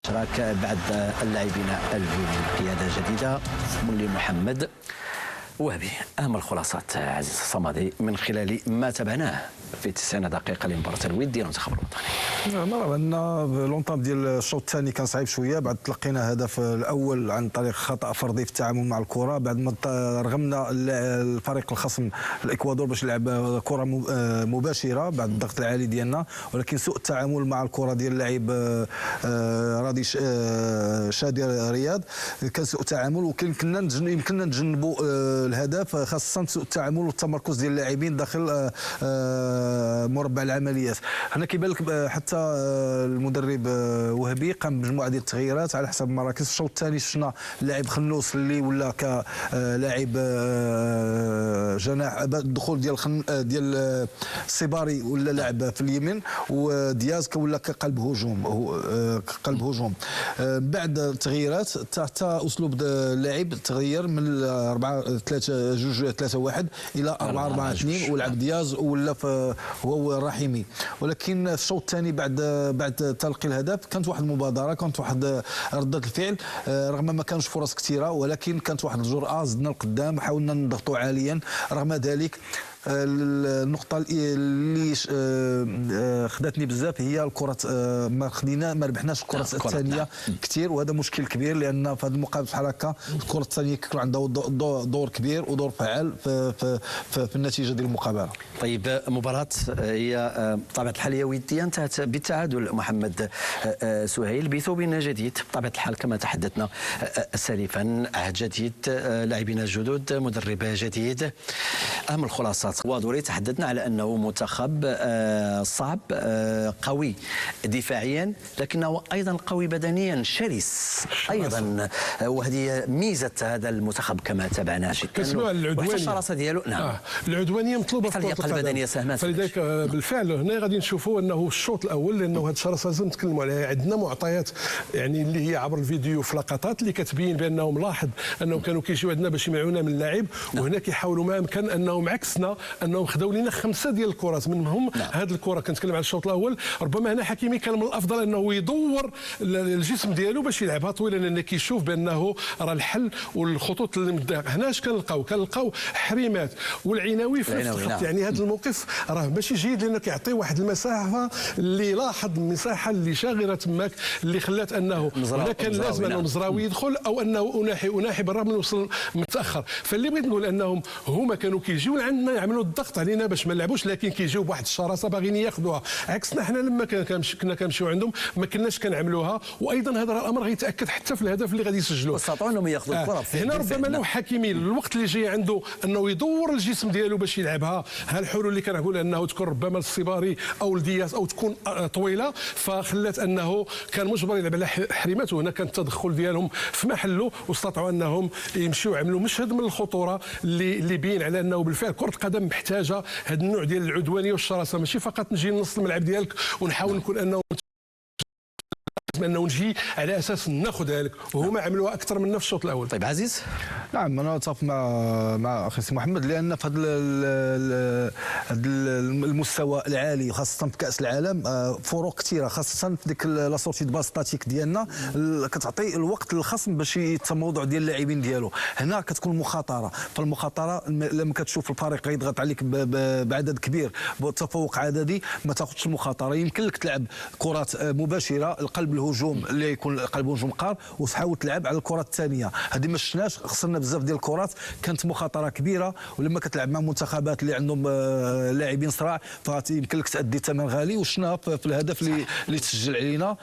اشتراك بعد اللاعبين الجدد قيادة جديدة مولي محمد وهبي. أهم الخلاصات عزيز الصمدي من خلال ما تابعناه في 90 دقيقة لمباراة الود ديال المنتخب الوطني. نرى ان لونطام ديال الشوط الثاني كان صعيب شويه، بعد تلقينا هدف الاول عن طريق خطا فردي في التعامل مع الكره، بعد ما رغمنا الفريق الخصم الاكوادور باش يلعب كره مباشره بعد الضغط العالي ديالنا، ولكن سوء التعامل مع الكره ديال اللاعب راضي شادي رياض كان سوء التعامل، يمكننا نتجنبوا الهدف، خاصه سوء التعامل والتمركز ديال اللاعبين داخل مربع العمليات. هنا كيبان لك حتى المدرب وهبي قام بمجموعه ديال التغييرات على حسب المراكز. الشوط الثاني شفنا اللاعب خنوس اللي ولا كلاعب جناح، الدخول ديال السيباري ولا لاعب في اليمين، ودياز ولا كقلب هجوم. بعد التغييرات تحت اسلوب اللاعب تغير من 4-3-2 الى 4-4-2 ولعب دياز ولا هو الرحيمي. ولكن في الشوط الثاني بعد تلقي الهدف كانت واحد المبادره، كانت واحد رده الفعل، رغم ما كانش فرص كثيره ولكن كانت واحد الجرأه، زدنا القدام، حاولنا نضغطوا عاليا. رغم ذلك النقطة اللي خدتني بزاف هي الكرة، ما ربحناش الكرة الثانية كثير، وهذا مشكل كبير لأن في هذه المقابلة بحال هكا الكرة الثانية كيكون عندها دور كبير ودور فعال في النتيجة ديال المقابلة. طيب، مباراة هي بطبيعة الحال هي ودية انتهت بالتعادل. محمد سهيل بثوب جديد بطبيعة الحال كما تحدثنا سالفا، عهد جديد، لاعبين جدد، مدرب جديد. أهم الخلاصات ودوري تحدثنا على انه منتخب صعب، قوي دفاعيا لكنه ايضا قوي بدنيا، شرس ايضا، وهذه ميزه هذا المنتخب كما تابعناه جدا. كنسمعوا العدوانيه، الشراسه ديالو نعم العدوانيه مطلوبه في اللياقه البدنيه ساهمه. فلذلك بالفعل هنا غادي نشوفوا انه الشوط الاول، لانه هذه الشراسه لازم نتكلموا عليها، عندنا معطيات يعني اللي هي عبر الفيديو في لقطات اللي كتبين بانه ملاحظ انهم كانوا كيجيو عندنا باش يمنعونا من اللاعب، وهنا كيحاولوا ما امكن انهم عكسنا، انهم خداو لنا 5 ديال الكرات منهم هذه الكره. كنتكلم على الشوط الاول، ربما هنا حكيمي كان من الافضل انه يدور الجسم ديالو باش يلعبها طويله، لان كيشوف بانه راه الحل والخطوط اللي هنا اش كنلقاو حريمات والعناوي في نفس الخط. يعني هذا الموقف راه ماشي جيد، لانه كيعطي واحد المساحه اللي لاحظ المساحه اللي شاغره تماك اللي خلات انه هنا كان لازم انه مزراوي يدخل او انه اناحي بالرغم من وصل متاخر. فاللي بغيت نقول انهم هما كانوا كيجيو عندنا يعملوا الضغط علينا باش ما نلعبوش، لكن كيجيو بواحد الشراسه باغيين ياخذوها، عكسنا حنا لما كنا كنمشيو عندهم ما كناش كنعملوها. وايضا هذا الامر غيتاكد حتى في الهدف اللي غادي يسجلوه، استطاعوا انهم ياخذوا الكره. هنا ربما لو حكيمي الوقت اللي جاي عنده انه يدور الجسم ديالو باش يلعبها، ها الحلول اللي كنقول انه تكون ربما الصباري او الدياس او تكون طويله، فخلات انه كان مجبر يلعب على حريمات، وهنا كان التدخل ديالهم في محله، واستطاعوا انهم يمشيو يعملوا مشهد من الخطوره اللي بين على انه بالفعل كره القدم محتاجه هذا النوع ديال العدوانيه والشراسه، ماشي فقط نجي لنص الملعب ديالك ونحاول نكون انه نجي على اساس ناخذها لك، وهما عملوها اكثر منا في الشوط الاول. طيب عزيز. نعم انا اتفق مع اخي سي محمد، لان في هذا المستوى العالي خاصه في كاس العالم فروق كثيره، خاصه في ديك لا سورتي دو باستاتيك ديالنا كتعطي الوقت للخصم باش يتموضع ديال اللاعبين ديالو. هنا كتكون مخاطره، فالمخاطره لما كتشوف الفريق يضغط عليك بعدد كبير بتفوق عددي ما تاخذش المخاطره. يمكن لك تلعب كرات مباشره القلب الهجوم اللي يكون قلب هجوم قار وتحاول تلعب على الكرات الثانيه، هذه ما شفناش، خسرنا بزاف ديال الكرات، كانت مخاطره كبيره. ولما كتلعب مع منتخبات اللي عندهم لاعبين صراع فيمكن لك تادي ثمن غالي، وشفنا في الهدف اللي تسجل علينا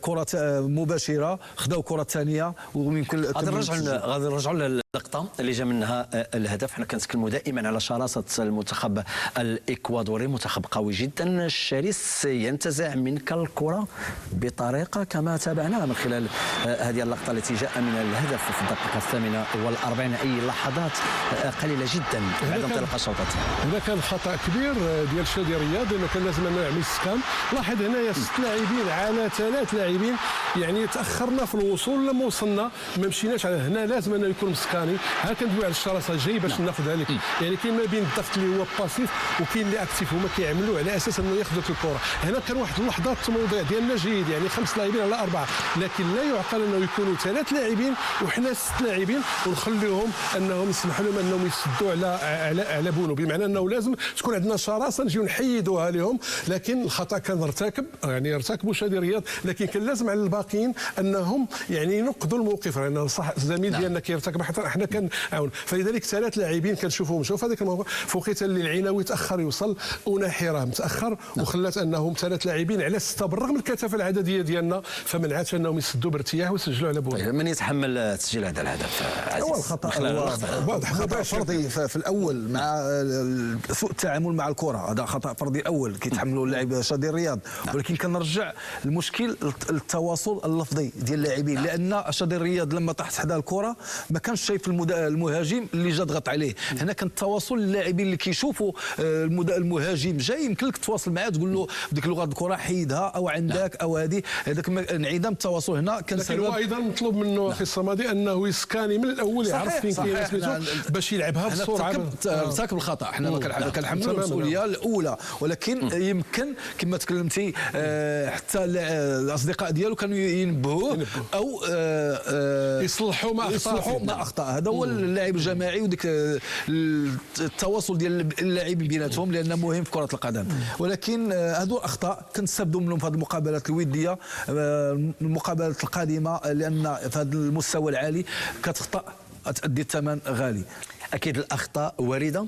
كرات مباشره، خداو كره ثانيه ويمكن غادي نرجعوا للقطه اللي جا منها الهدف. حنا كنتكلموا دائما على شراسه المنتخب الاكوادوري، منتخب قوي جدا شرس، ينتزع منك الكره بطريقه كما تابعناها من خلال هذه اللقطه التي جاء من الهدف في الدقيقه 48، اي لحظات قليله جدا بعد انطلاق الشوط الثاني. هنا كان خطا كبير ديال شادي رياض، لانه كان لازم انه يعمل سكان. لاحظ هنايا 6 لاعبين على 3 لاعبين، يعني تاخرنا في الوصول، لما وصلنا ما مشيناش على هنا، لازم انه يكون مسكان الوطني. ها كندوي على الشراسه الجاي باش ناخذها لك. يعني كاين ما بين الضغط اللي هو باسيف وكاين اللي اكتيف، هما كيعملوا على اساس انه ياخذوا الكره. هنا كان واحد اللحظات التموضع ديالنا جيد، يعني 5 لاعبين على 4، لكن لا يعقل انه يكونوا 3 لاعبين وحنا 6 لاعبين ونخليهم انهم يسمحوا لهم انهم يسدوا على بونو، بمعنى انه لازم تكون عندنا شراسه نجيو نحيدوها لهم. لكن الخطا كان ارتكبوا شادي رياض، لكن كان لازم على الباقيين انهم يعني ينقذوا الموقف، لان صح الزميل ديالنا كيرتكب حتى احنا كنعاون. فلذلك 3 لاعبين كنشوفوهم. شوف هذاك الموضوع فوقيت اللي العناوي تاخر يوصل، وناحي راه متاخر وخلات انهم 3 لاعبين على 6 بالرغم من الكثافه العدديه ديالنا، فمنعتش انهم يسدوا بارتياح ويسجلوا على بونو. من يتحمل تسجيل هذا الهدف؟ هو الخطا خطا فردي في الاول مع سوء التعامل مع الكره، هذا خطا فردي اول كيتحملوا اللاعب شادي الرياض. ولكن كنرجع المشكل التواصل اللفظي ديال اللاعبين، لان شادي الرياض لما طاح حدا الكره ما كانش شايف المهاجم اللي جا ضغط عليه. هنا كان التواصل اللاعبين اللي كيشوفوا المهاجم جاي، يمكن لك تواصل معاه تقول له بديك لغه الكره حيدها او عندك او هذه، هذاك انعدام التواصل هنا كان لكن هو ايضا مطلوب منه اخي الصمادي انه يسكاني من الاول، يعرف فين كاين سميتو باش يلعبها بسرعه. ارتكب الخطا، حنا كنحملوا المسؤوليه الاولى، ولكن يمكن كما تكلمتي حتى الاصدقاء ديالو كانوا ينبهوه او يصلحوا ما اخطا. هذا هو اللاعب الجماعي وديك التواصل ديال اللاعبين بيناتهم، لانه مهم في كره القدم. ولكن هذو الاخطاء كنستافدوا منهم في هذه المقابلات الوديه، المقابلات القادمه، لان في هذا المستوى العالي كتخطا تؤدي الثمن غالي. اكيد الاخطاء وارده،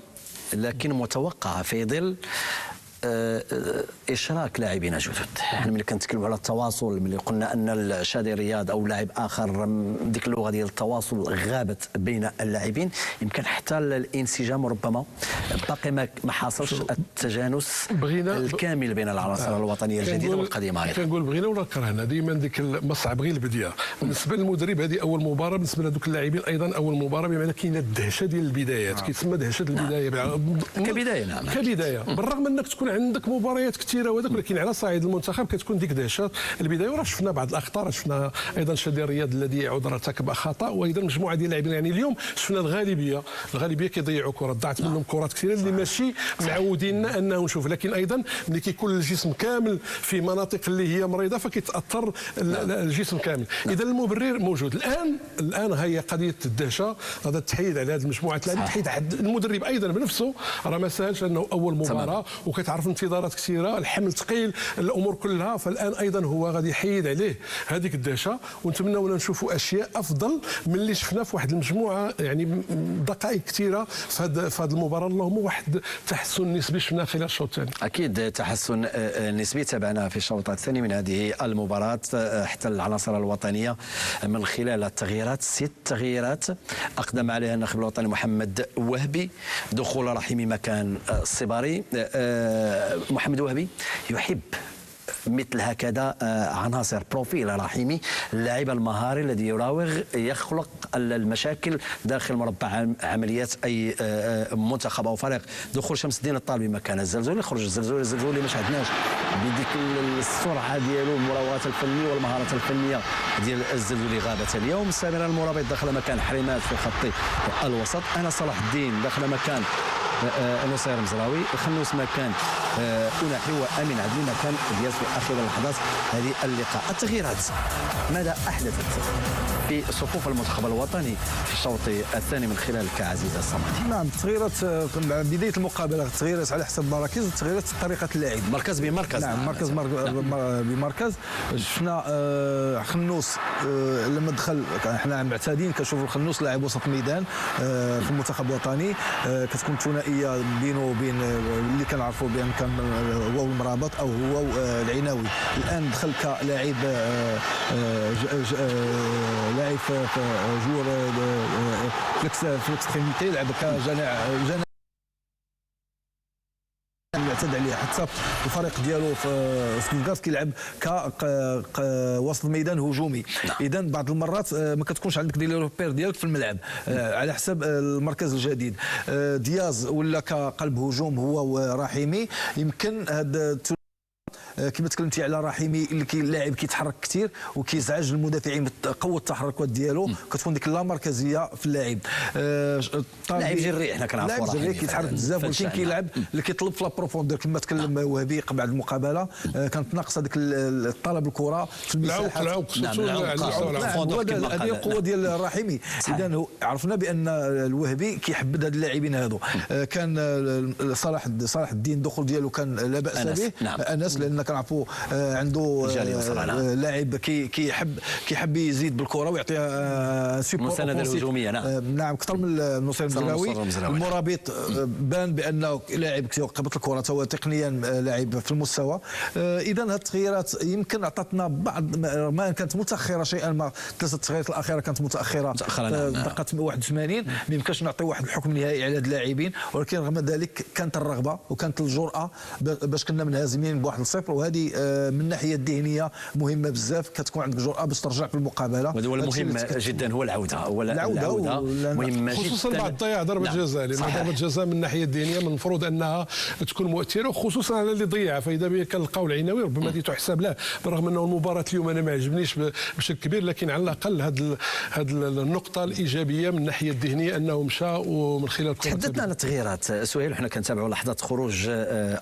لكن متوقعه في ظل اشراك لاعبين جدد. احنا ملي كنتكلموا على التواصل، ملي قلنا ان شادي رياض او لاعب اخر ديك اللغه ديال التواصل غابت بين اللاعبين، يمكن حتى الانسجام ربما باقي ما حاصلش التجانس الكامل بين العناصر الوطنيه الجديده والقديمه. ايضا كنقول بغينا ولا كرهنا ديما ديك مصعب غير البدايه. بالنسبه للمدرب هذه اول مباراه، بالنسبه لهذوك اللاعبين ايضا اول مباراه، بمعنى كاينه الدهشه ديال البدايات، كيتسمى دهشه البدايه كبدايه. نعم كبدايه، بالرغم انك تكون عندك مباريات كثيره وهذاك، ولكن على صعيد المنتخب كتكون ديك دهشه البدايه. وراه شفنا بعض الاخطاء، شفنا ايضا شادي الرياض الذي يعود ارتكب خطا، وايضا مجموعه ديال اللاعبين. يعني اليوم شفنا الغالبيه كيضيعوا كرات، ضاعت منهم كرات كثيره اللي ماشي معودين انه نشوف. لكن ايضا ملي كيكون الجسم كامل في مناطق اللي هي مريضه فكيتاثر الجسم كامل. اذا المبرر موجود الان هي قضيه الدهشه، هذا التحييد على هذه المجموعه اللاعبين، تحييد المدرب ايضا بنفسه، راه ما ساهلش انه اول مباراه وكتعرف انتظارات كثيره، الحمل ثقيل، الامور كلها. فالان ايضا هو غادي يحيد عليه هذيك الدهشه، ونتمنوا نشوفوا اشياء افضل من اللي شفنا في واحد المجموعه، يعني دقائق كثيره في هذه المباراه. اللهم واحد تحسن نسبي شفنا خلال الشوط الثاني. اكيد تحسن نسبي تابعناه في الشوط الثاني من هذه المباراه، حتى العناصر الوطنيه من خلال التغييرات، 6 تغييرات اقدم عليها الناخب الوطني محمد وهبي، دخول رحيمي مكان الصباري. محمد وهبي يحب مثل هكذا عناصر بروفيل رحيمي، اللاعب المهاري الذي يراوغ يخلق المشاكل داخل مربع عمليات اي منتخب او فريق. دخول شمس الدين الطالبي مكان الزلزولي، خرج الزلزولي ما شاهدناش بديك السرعه ديالو، المراوغات الفنيه والمهارات الفنيه ديال الزلزولي غابت اليوم. سامر المرابط دخل مكان حريمات في خط الوسط، انا صلاح الدين دخل مكان نصير مزراوي، الخنوس مكان أناحي، وامين عدلي مكان دياز في اخر لحظات هذه اللقاء. التغييرات ماذا احدثت في صفوف المنتخب الوطني في الشوط الثاني من خلالك عزيز الصمدي؟ نعم، التغييرات مع بدايه المقابله، التغييرات على حسب المراكز، التغييرات طريقه اللعب، مركز بمركز. نعم، مركز بمركز. شفنا خنوس لما دخل، احنا معتادين كنشوفوا الخنوس لاعب وسط ميدان في المنتخب الوطني، كتكون ثنائيه بينه وبين اللي كنعرفوا بان كان هو المرابط او هو العناوي. الان دخل كلاعب لاعب في جور فليكس اكستريميتي، لعب كجناح معتاد عليه. حتى الفريق ديالو في سكوتغارت كيلعب كوسط الميدان هجومي. اذا بعض المرات ما كتكونش عندك دي لوبير ديالك في الملعب على حسب المركز الجديد. دياز ولا كقلب هجوم هو ورحيمي، يمكن هذا كما تكلمتي على رحيمي اللي اللاعب كيتحرك كثير وكيزعج المدافعين بقوه التحركات ديالو، كتكون ديك اللامركزيه في اللاعب. لاعب جريء حنا كنعرفوا لاعب جريء كيتحرك بزاف، ولكن كيلعب اللي كيطلب في لابروفوندور كما تكلم وهبي بعد المقابله. كانت ناقصه ديك الطلب الكره في المساحات. هذه القوه ديال الرحيمي. اذا عرفنا بان الوهبي كيحبد هاد اللاعبين هادو. كان صلاح الدين الدخول ديالو كان لا باس به. انس لان كنعرفوا عنده لاعب كيحب يزيد بالكره ويعطيها سيبور المسانده الهجوميه. نعم اكثر من النصير المزراوي. المرابط بان بانه لاعب كيقبط الكره هو تقنيا لاعب في المستوى. اذا هذه التغييرات يمكن اعطتنا بعض ما كانت متاخره شيئا ما. 3 تغييرات الاخيره كانت متاخره دقه 81. ما يمكنش نعطي واحد الحكم نهائي على هاد اللاعبين، ولكن رغم ذلك كانت الرغبه وكانت الجرأه باش كنا منهزمين ب1-0. وهذه من الناحيه الذهنيه مهمه بزاف، كتكون عندك جرأه باش ترجع في المقابله. وهذا هو المهم جدا، هو العوده مهمه جدا، خصوصا بعد ضياع ضربه جزاء. لان ضربه جزاء من الناحيه الذهنيه من المفروض انها تكون مؤثره، وخصوصا على اللي ضيعها. فاذا كان لقاو العناوي ربما دي تحسب له، بالرغم انه المباراه اليوم انا ما عجبنيش بشكل كبير، لكن على الاقل هذه النقطه الايجابيه من الناحيه الذهنيه انه مشى ومن خلال الكره. تحدثنا على التغييرات سهيل، وحنا كنتابعوا لحظات خروج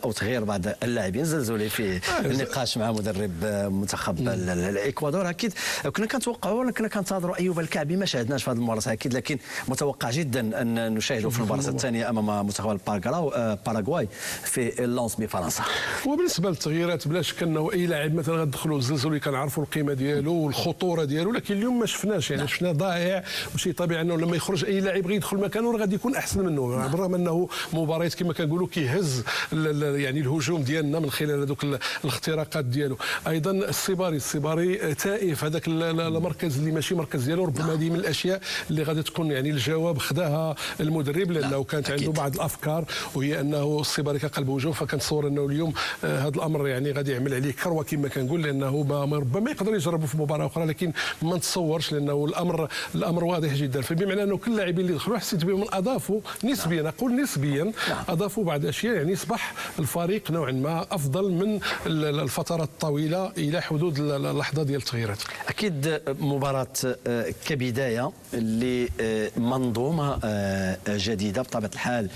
او تغيير بعض اللاعبين. زلزولي في النقاش مع مدرب منتخب الاكوادور. اكيد كنا كنتوقعوا ولا كنا كنتظروا ايوب الكعبي، ما شاهدناش في هذه المباراه اكيد، لكن متوقع جدا ان نشاهده في المباراه الثانيه امام منتخب باراغواي في اللونس بفرنسا. وبالنسبه للتغييرات بلا شك انه اي لاعب مثلا غندخلوا الزلزولي كنعرفوا القيمه ديالو والخطوره ديالو، لكن اليوم ما شفناش. يعني شفنا ضائع، وشيء طبيعي انه لما يخرج اي لاعب غيدخل مكانه غادي يكون احسن منه. بالرغم انه مباريات كما كنقولوا كيهز يعني الهجوم ديالنا من خلال هذوك الاختراقات ديالو. ايضا الصباري تائف، هذاك المركز اللي ماشي مركز ديالو. ربما هذه من الاشياء اللي غادي تكون يعني الجواب خداها المدرب، لانه كانت عنده بعض الافكار، وهي انه الصباري كقلب هجوم. فكنتصور انه اليوم هذا الامر يعني غادي يعمل عليه كروه كما كنقول، لانه ربما يقدر يجربوا في مباراه اخرى، لكن ما نتصورش لانه الامر واضح جدا. فبمعنى انه كل اللاعبين اللي دخلوا حسيت بهم اضافوا نسبيا، اقول نسبيا اضافوا بعض الاشياء، يعني اصبح الفريق نوعا ما افضل من الفترات الطويله الى حدود اللحظه ديال التغييرات. اكيد مباراه كبدايه لمنظومه جديده بطبيعه الحال.